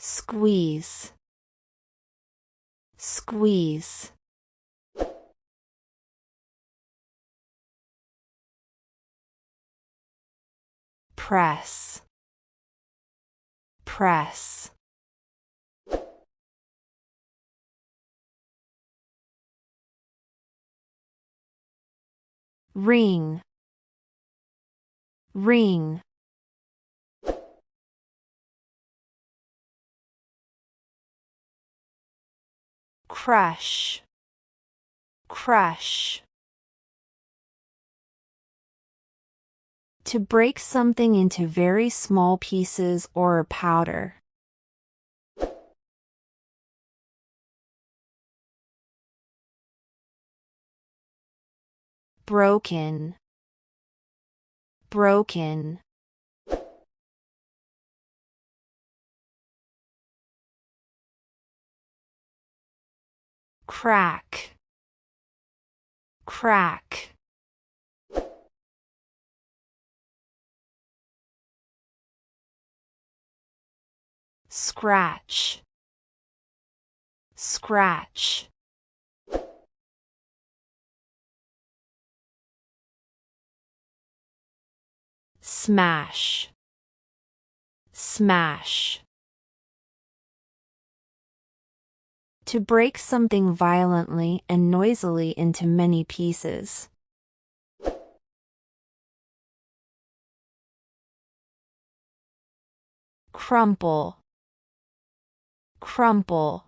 Squeeze, squeeze. Press, press. Wring, wring. Crush, crush. To break something into very small pieces or a powder. Broken, broken. Crack, crack. Scratch, scratch. Smash, smash. To break something violently and noisily into many pieces. Crumple, crumple.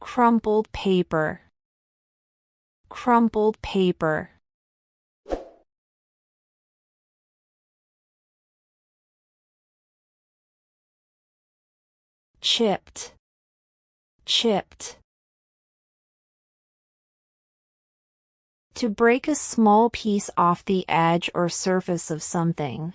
Crumpled paper, crumpled paper. Chipped, chipped. To break a small piece off the edge or surface of something.